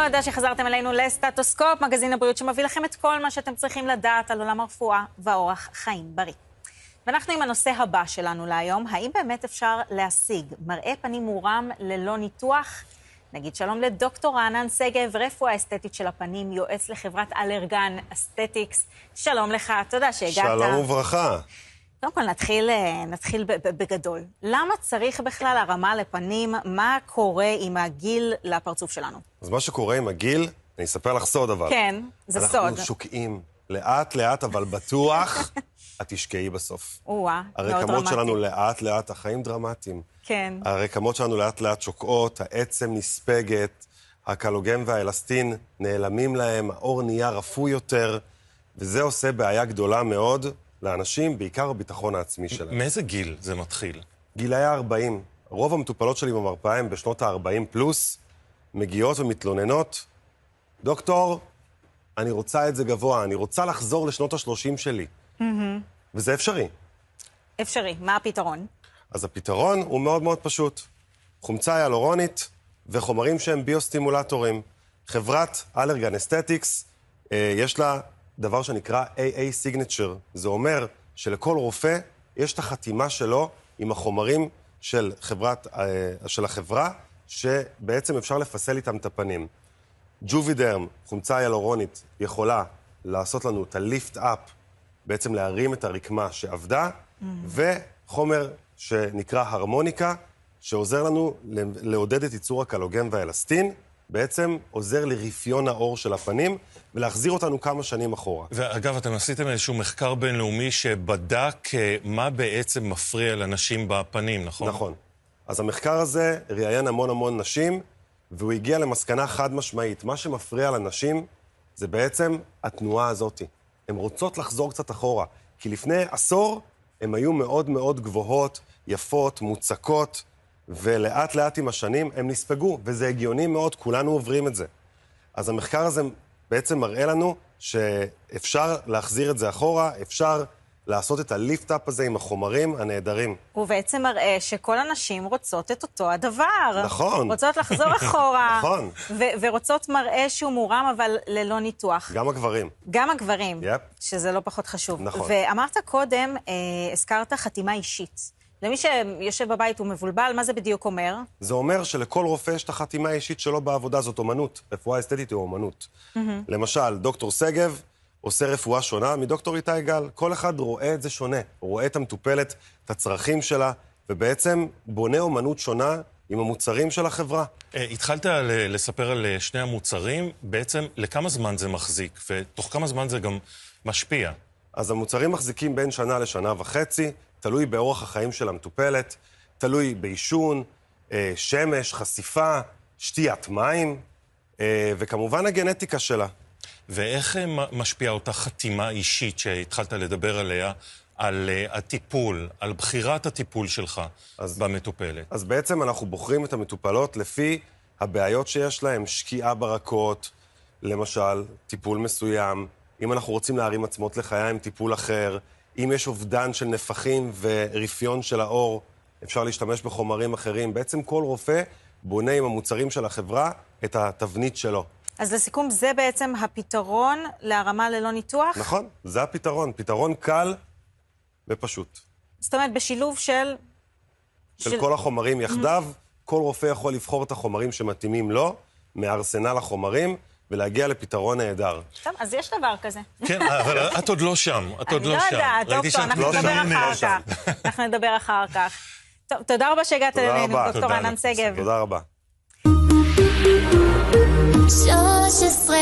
תודה שחזרתם אלינו לסטטוסקופ, מגזין הבריאות שמביא לכם את כל מה שאתם צריכים לדעת על עולם הרפואה ואורח חיים בריא. ואנחנו עם הנושא הבא שלנו להיום, האם באמת אפשר להשיג מראה פנים מורם ללא ניתוח? נגיד שלום לדוקטור רענן שגב, רפואה אסתטית של הפנים, יועץ לחברת אלרגן אסתטיקס. שלום לך, תודה שהגעת. שלום וברכה. קודם כל נתחיל בגדול. למה צריך בכלל הרמה לפנים? מה קורה עם הגיל לפרצוף שלנו? אז מה שקורה עם הגיל, אני אספר לך סוד אבל. כן, זה סוד. אנחנו שוקעים לאט לאט, אבל בטוח את תשקעי בסוף. מאוד דרמטי. הרקמות שלנו לאט לאט, החיים דרמטיים. כן. הרקמות שלנו לאט לאט שוקעות, העצם נספגת, הקלוגן והאלסטין נעלמים להם, האור נהיה רפוי יותר, וזה עושה בעיה גדולה מאוד לאנשים, בעיקר הביטחון העצמי שלהם. מאיזה גיל זה מתחיל? גילאי 40. רוב המטופלות שלי במרפאה הם בשנות ה-40 פלוס, מגיעות ומתלוננות, דוקטור, אני רוצה את זה גבוה, אני רוצה לחזור לשנות ה-30 שלי. וזה אפשרי. אפשרי. מה הפתרון? אז הפתרון הוא מאוד מאוד פשוט. חומצה היאלורונית וחומרים שהם ביוסטימולטורים. חברת אלרגן אסתטיקס, יש לה דבר שנקרא AA Signature. זה אומר שלכל רופא יש את החתימה שלו עם החומרים של החברה, שבעצם אפשר לפסל איתם את הפנים. ג'ובידרם, חומצה היאלורונית, יכולה לעשות לנו את הליפט-אפ, בעצם להרים את הרקמה שעבדה, וחומר שנקרא הרמוניקה, שעוזר לנו לעודד את ייצור הקלוגן והאלסטין, בעצם עוזר לרפיון האור של הפנים, ולהחזיר אותנו כמה שנים אחורה. ואגב, אתם עשיתם איזשהו מחקר בינלאומי שבדק מה בעצם מפריע לנשים בפנים, נכון? נכון. אז המחקר הזה ראיין המון נשים, והוא הגיע למסקנה חד משמעית. מה שמפריע לנשים זה בעצם התנועה הזאת. הן רוצות לחזור קצת אחורה, כי לפני עשור הן היו מאוד מאוד גבוהות, יפות, מוצקות, ולאט לאט עם השנים הם נספגו, וזה הגיוני מאוד, כולנו עוברים את זה. אז המחקר הזה בעצם מראה לנו שאפשר להחזיר את זה אחורה, אפשר לעשות את הליפט-אפ הזה עם החומרים הנהדרים. הוא בעצם מראה שכל הנשים רוצות את אותו הדבר. נכון. רוצות לחזור אחורה. נכון. ורוצות מראה שהוא מורם, אבל ללא ניתוח. גם הגברים. גם הגברים. יפ. שזה לא פחות חשוב. נכון. ואמרת קודם, הזכרת חתימה אישית. למי שיושב בבית הוא מבולבל, מה זה בדיוק אומר? זה אומר שלכל רופא יש את החתימה האישית שלו בעבודה, זאת אומנות. רפואה אסתטית היא אומנות. למשל, דוקטור שגב עושה רפואה שונה מדוקטור איתי גל. כל אחד רואה את זה שונה. הוא רואה את המטופלת, את הצרכים שלה, ובעצם בונה אומנות שונה עם המוצרים של החברה. התחלת לספר על שני המוצרים, בעצם לכמה זמן זה מחזיק, ותוך כמה זמן זה גם משפיע? אז המוצרים מחזיקים בין שנה לשנה וחצי, תלוי באורח החיים של המטופלת, תלוי בעישון, שמש, חשיפה, שתיית מים, וכמובן הגנטיקה שלה. ואיך משפיעה אותה חתימה אישית שהתחלת לדבר עליה, על הטיפול, על בחירת הטיפול שלך במטופלת? אז בעצם אנחנו בוחרים את המטופלות לפי הבעיות שיש להם, שקיעה ברקות, למשל, טיפול מסוים, אם אנחנו רוצים להרים עצמות לחיים, טיפול אחר, אם יש אובדן של נפחים ורפיון של האור, אפשר להשתמש בחומרים אחרים. בעצם כל רופא בונה עם המוצרים של החברה את התבנית שלו. אז לסיכום, זה בעצם הפתרון להרמה ללא ניתוח? נכון, זה הפתרון. פתרון קל ופשוט. זאת אומרת, בשילוב של כל החומרים יחדיו, כל רופא יכול לבחור את החומרים שמתאימים לו, מארסנל החומרים, ולהגיע לפתרון נהדר. טוב, אז יש דבר כזה. כן, אבל את עוד לא שם. אני לא יודעת, דוקטור, אנחנו נדבר אחר כך. אנחנו נדבר אחר כך. טוב, תודה רבה שהגעת אלינו, דוקטור רענן שגב. תודה רבה. 13